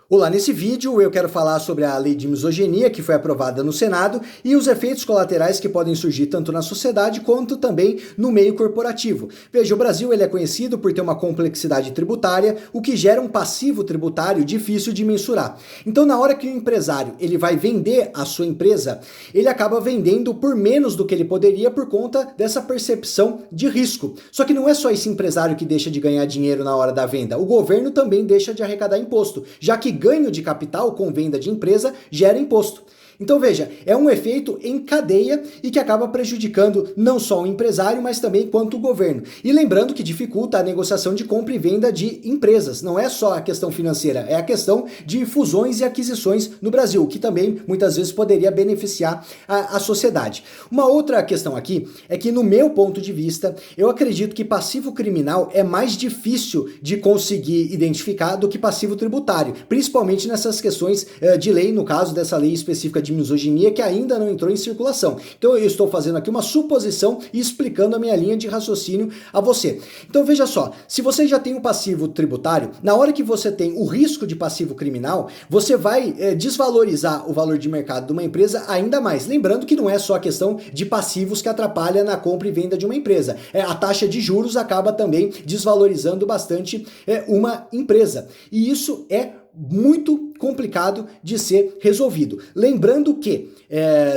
Olá, nesse vídeo eu quero falar sobre a lei de misoginia que foi aprovada no Senado e os efeitos colaterais que podem surgir tanto na sociedade quanto também no meio corporativo. Veja, o Brasil ele é conhecido por ter uma complexidade tributária, o que gera um passivo tributário difícil de mensurar. Então, na hora que o empresário ele vai vender a sua empresa, ele acaba vendendo por menos do que ele poderia por conta dessa percepção de risco. Só que não é só esse empresário que deixa de ganhar dinheiro na hora da venda, o governo também deixa de arrecadar imposto, já que ganho de capital com venda de empresa gera imposto. Então veja, é um efeito em cadeia e que acaba prejudicando não só o empresário, mas também quanto o governo. E lembrando que dificulta a negociação de compra e venda de empresas. Não é só a questão financeira, é a questão de fusões e aquisições no Brasil, que também muitas vezes poderia beneficiar a sociedade. Uma outra questão aqui é que, no meu ponto de vista, eu acredito que passivo criminal é mais difícil de conseguir identificar do que passivo tributário, principalmente nessas questões de lei, no caso dessa lei específica de misoginia que ainda não entrou em circulação. Então eu estou fazendo aqui uma suposição e explicando a minha linha de raciocínio a você. Então veja só, se você já tem um passivo tributário, na hora que você tem o risco de passivo criminal, você vai desvalorizar o valor de mercado de uma empresa ainda mais. Lembrando que não é só a questão de passivos que atrapalha na compra e venda de uma empresa. A taxa de juros acaba também desvalorizando bastante uma empresa. E isso é muito complicado de ser resolvido. Lembrando que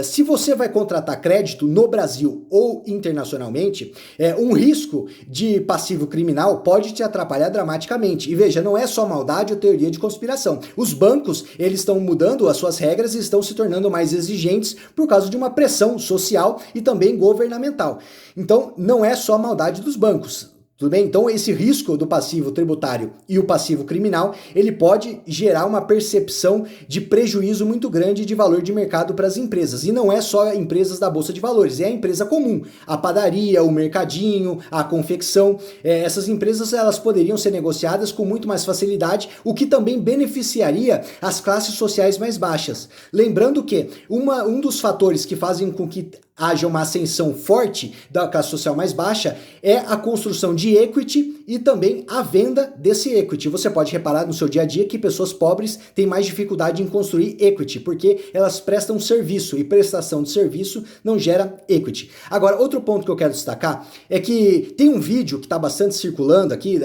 se você vai contratar crédito no Brasil ou internacionalmente, um risco de passivo criminal pode te atrapalhar dramaticamente. E veja, não é só maldade ou teoria de conspiração. Os bancos, eles estão mudando as suas regras e estão se tornando mais exigentes por causa de uma pressão social e também governamental. Então, não é só maldade dos bancos. Tudo bem? Então esse risco do passivo tributário e o passivo criminal, ele pode gerar uma percepção de prejuízo muito grande de valor de mercado para as empresas. E não é só empresas da Bolsa de Valores, é a empresa comum. A padaria, o mercadinho, a confecção, essas empresas elas poderiam ser negociadas com muito mais facilidade, o que também beneficiaria as classes sociais mais baixas. Lembrando que um dos fatores que fazem com que haja uma ascensão forte da classe social mais baixa é a construção de equity e também a venda desse equity. Você pode reparar no seu dia a dia que pessoas pobres têm mais dificuldade em construir equity, porque elas prestam serviço e prestação de serviço não gera equity. Agora, outro ponto que eu quero destacar é que tem um vídeo que está bastante circulando aqui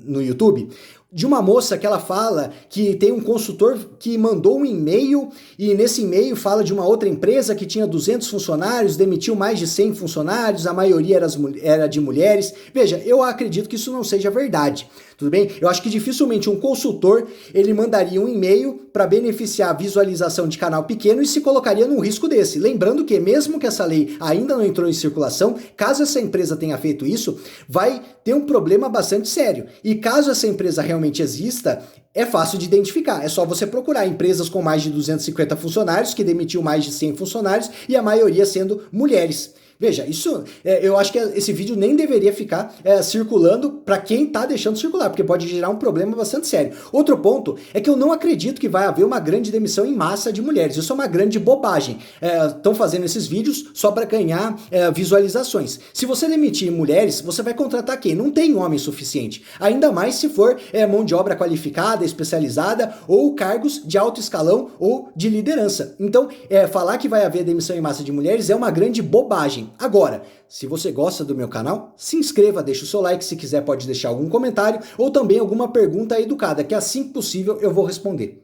no YouTube, de uma moça que ela fala que tem um consultor que mandou um e-mail e nesse e-mail fala de uma outra empresa que tinha 200 funcionários, demitiu mais de 100 funcionários, a maioria era de mulheres. Veja, eu acredito que isso não seja verdade. Tudo bem? Eu acho que dificilmente um consultor ele mandaria um e-mail para beneficiar a visualização de canal pequeno e se colocaria num risco desse. Lembrando que mesmo que essa lei ainda não entrou em circulação, caso essa empresa tenha feito isso, vai ter um problema bastante sério. E caso essa empresa realmente exista, é fácil de identificar, é só você procurar empresas com mais de 250 funcionários, que demitiu mais de 100 funcionários e a maioria sendo mulheres. Veja, isso, eu acho que esse vídeo nem deveria ficar circulando para quem está deixando circular, porque pode gerar um problema bastante sério. Outro ponto é que eu não acredito que vai haver uma grande demissão em massa de mulheres. Isso é uma grande bobagem. Estão fazendo esses vídeos só para ganhar visualizações. Se você demitir mulheres, você vai contratar quem? Não tem homem suficiente. Ainda mais se for mão de obra qualificada, especializada ou cargos de alto escalão ou de liderança. Então, falar que vai haver demissão em massa de mulheres é uma grande bobagem. Agora, se você gosta do meu canal, se inscreva, deixa o seu like, se quiser pode deixar algum comentário ou também alguma pergunta educada, que assim que possível eu vou responder.